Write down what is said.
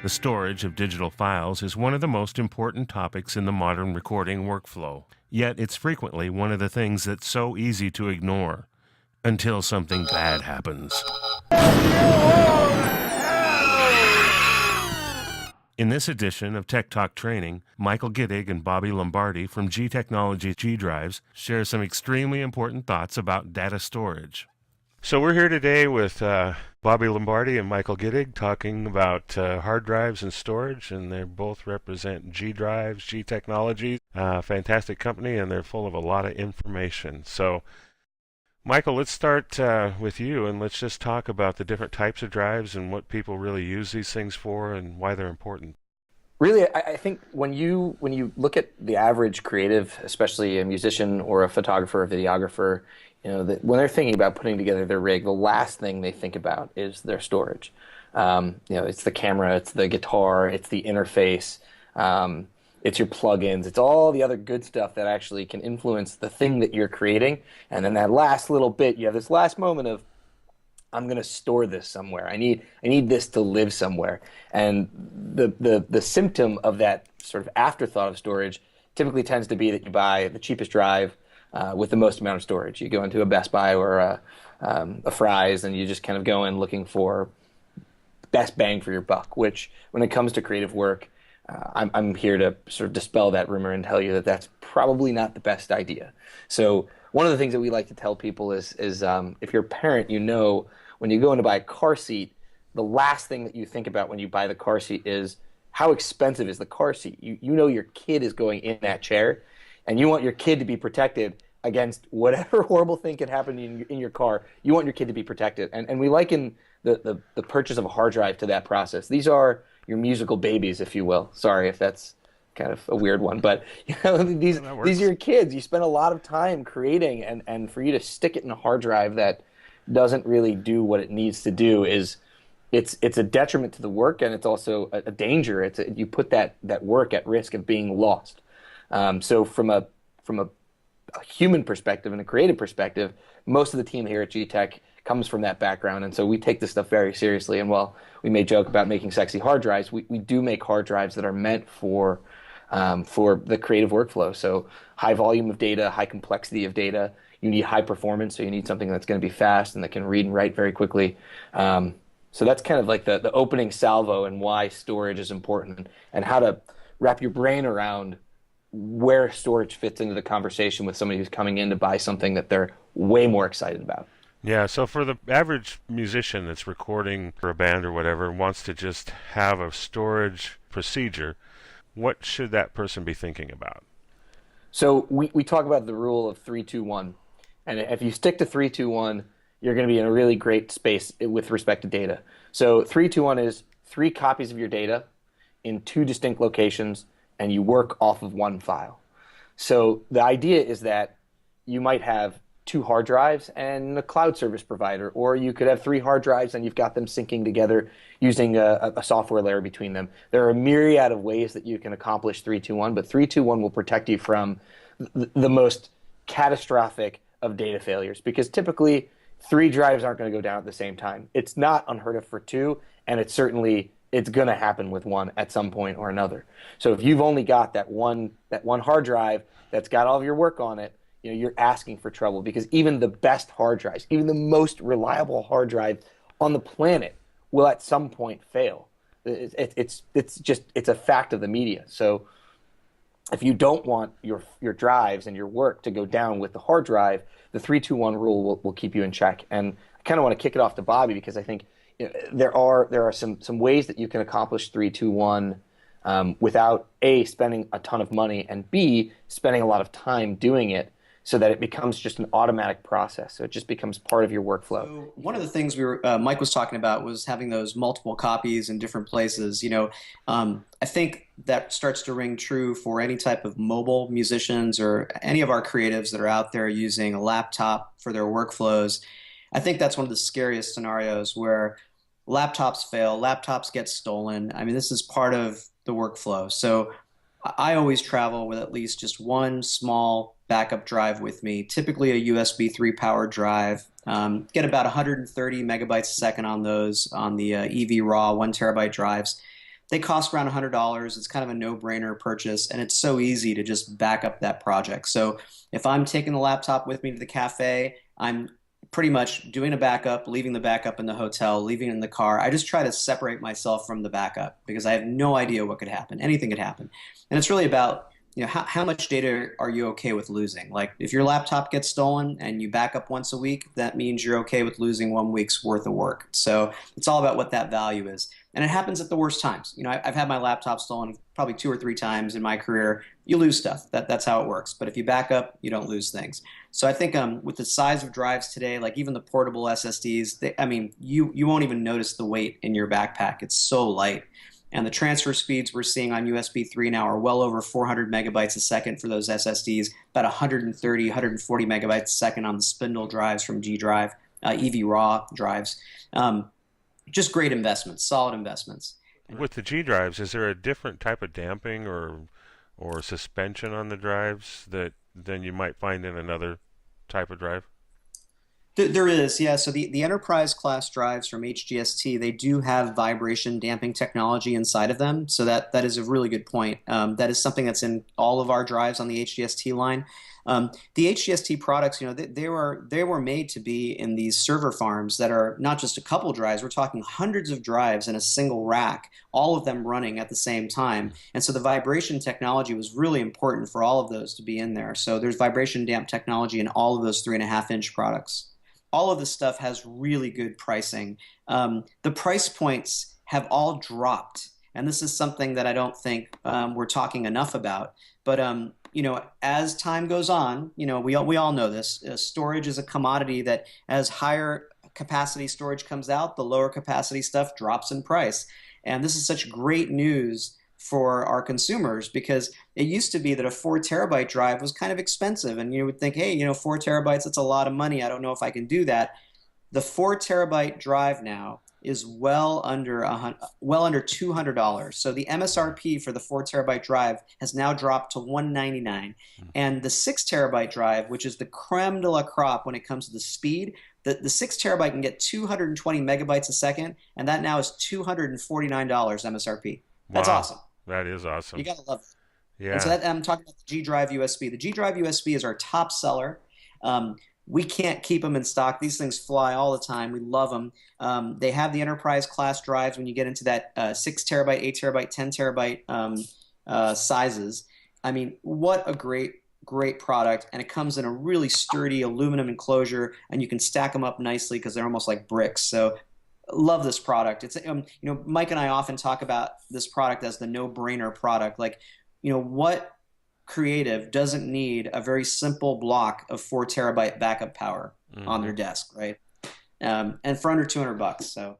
The storage of digital files is one of the most important topics in the modern recording workflow. Yet it's frequently one of the things that's so easy to ignore until something bad happens. In this edition of Tech Talk Training, Michael Gittig and Bobby Lombardi from G Technology G Drives share some extremely important thoughts about data storage. So we're here today with Bobby Lombardi and Michael Gittig talking about hard drives and storage, and they both represent G Drives, G Technology, fantastic company, and they're full of a lot of information. So Michael, let's start with you, and let's just talk about the different types of drives and what people really use these things for and why they're important. Really, I think when you look at the average creative, especially a musician or a photographer or videographer, when they're thinking about putting together their rig, the last thing they think about is their storage. It's the camera, it's the guitar, it's the interface, it's your plugins, it's all the other good stuff that actually can influence the thing that you're creating. And then that last little bit, you have this last moment of, I'm going to store this somewhere. I need this to live somewhere. And the symptom of that sort of afterthought of storage typically tends to be that you buy the cheapest drive with the most amount of storage. You go into a Best Buy or a Fry's, and you just kind of go in looking for best bang for your buck, which when it comes to creative work, I'm here to sort of dispel that rumor and tell you that that's probably not the best idea. So one of the things that we like to tell people is if you're a parent, when you go in to buy a car seat, the last thing that you think about when you buy the car seat is how expensive is the car seat. You know your kid is going in that chair, and you want your kid to be protected against whatever horrible thing could happen in your car. You want your kid to be protected. And we liken the purchase of a hard drive to that process. These are your musical babies, if you will. Sorry if that's kind of a weird one, but these are your kids. You spend a lot of time creating, and for you to stick it in a hard drive that doesn't really do what it needs to do it's a detriment to the work, and it's also a danger. You put that work at risk of being lost. So from a human perspective and a creative perspective, most of the team here at G-Tech comes from that background, and so we take this stuff very seriously. And while we may joke about making sexy hard drives, we do make hard drives that are meant for the creative workflow. So high volume of data, high complexity of data. You need high performance, so you need something that's going to be fast and that can read and write very quickly. So that's kind of like the opening salvo and why storage is important, and how to wrap your brain around where storage fits into the conversation with somebody who's coming in to buy something that they're way more excited about. Yeah, so for the average musician that's recording for a band or whatever and wants to just have a storage procedure, what should that person be thinking about? So we talk about the rule of 3-2-1. And if you stick to 3-2-1, you're going to be in a really great space with respect to data. So 3-2-1 is 3 copies of your data in 2 distinct locations, and you work off of 1 file. So the idea is that you might have 2 hard drives and a cloud service provider, or you could have 3 hard drives and you've got them syncing together using a software layer between them. There are a myriad of ways that you can accomplish 3-2-1, but 3-2-1 will protect you from the most catastrophic of data failures, because typically 3 drives aren't going to go down at the same time. It's not unheard of for 2, and it's going to happen with 1 at some point or another. So if you've only got that one hard drive that's got all of your work on it, you're asking for trouble, because even the best hard drives, even the most reliable hard drive on the planet, will at some point fail. It's a fact of the media. So if you don't want your drives and your work to go down with the hard drive, the 3-2-1 rule will keep you in check. And I kind of want to kick it off to Bobby, because I think there are some ways that you can accomplish 3-2-1 without A, spending a ton of money, and B, spending a lot of time doing it, so that it becomes just an automatic process. So it just becomes part of your workflow. So one of the things Mike was talking about was having those multiple copies in different places. I think that starts to ring true for any type of mobile musicians or any of our creatives that are out there using a laptop for their workflows. I think that's one of the scariest scenarios, where laptops fail, laptops get stolen. I mean, this is part of the workflow. So I always travel with at least just one small backup drive with me, typically a USB 3 powered drive. Get about 130 megabytes a second on those, on the EV raw 1 terabyte drives. They cost around $100. It's kind of a no-brainer purchase, and it's so easy to just back up that project. So if I'm taking the laptop with me to the cafe, I'm pretty much doing a backup, leaving the backup in the hotel, leaving it in the car. I just try to separate myself from the backup because I have no idea what could happen. Anything could happen. And it's really about, how much data are you okay with losing? Like if your laptop gets stolen and you back up once a week, that means you're okay with losing 1 week's worth of work. So it's all about what that value is. And it happens at the worst times. I've had my laptop stolen probably 2 or 3 times in my career. You lose stuff. That's how it works. But if you back up, you don't lose things. So I think with the size of drives today, like even the portable SSDs, you won't even notice the weight in your backpack. It's so light. And the transfer speeds we're seeing on USB 3 now are well over 400 megabytes a second for those SSDs, about 130, 140 megabytes a second on the spindle drives from G Drive, EV-RAW drives. Just great investments, solid investments. With the G drives, is there a different type of damping or suspension on the drives than you might find in another type of drive? There is, yeah. So the enterprise class drives from HGST, they do have vibration damping technology inside of them. So that is a really good point. That is something that's in all of our drives on the HGST line. The HGST products, they were made to be in these server farms that are not just a couple drives. We're talking hundreds of drives in a single rack, all of them running at the same time. And so the vibration technology was really important for all of those to be in there. So there's vibration damp technology in all of those 3.5-inch products. All of this stuff has really good pricing. The price points have all dropped, and this is something that I don't think we're talking enough about. But as time goes on, we all know this. Storage is a commodity that, as higher capacity storage comes out, the lower capacity stuff drops in price. And this is such great news for our consumers because it used to be that a 4 terabyte drive was kind of expensive, and you would think, hey, 4 terabytes, that's a lot of money. I don't know if I can do that. The 4 terabyte drive now is well under $200. So the MSRP for the 4 terabyte drive has now dropped to $199, and the 6 terabyte drive, which is the creme de la crop when it comes to the speed, the 6 terabyte can get 220 megabytes a second, and that now is $249 MSRP. That's Wow. awesome. That is awesome. You gotta love it. Yeah. And so I'm talking about the G Drive USB. The G Drive USB is our top seller. We can't keep them in stock. These things fly all the time. We love them. They have the enterprise class drives when you get into that 6 terabyte, 8 terabyte, 10 terabyte sizes. I mean, what a great product. And it comes in a really sturdy aluminum enclosure, and you can stack them up nicely because they're almost like bricks. So love this product. It's Mike and I often talk about this product as the no-brainer product. Like, what creative doesn't need a very simple block of 4 terabyte backup power on their desk, right? And for under $200. So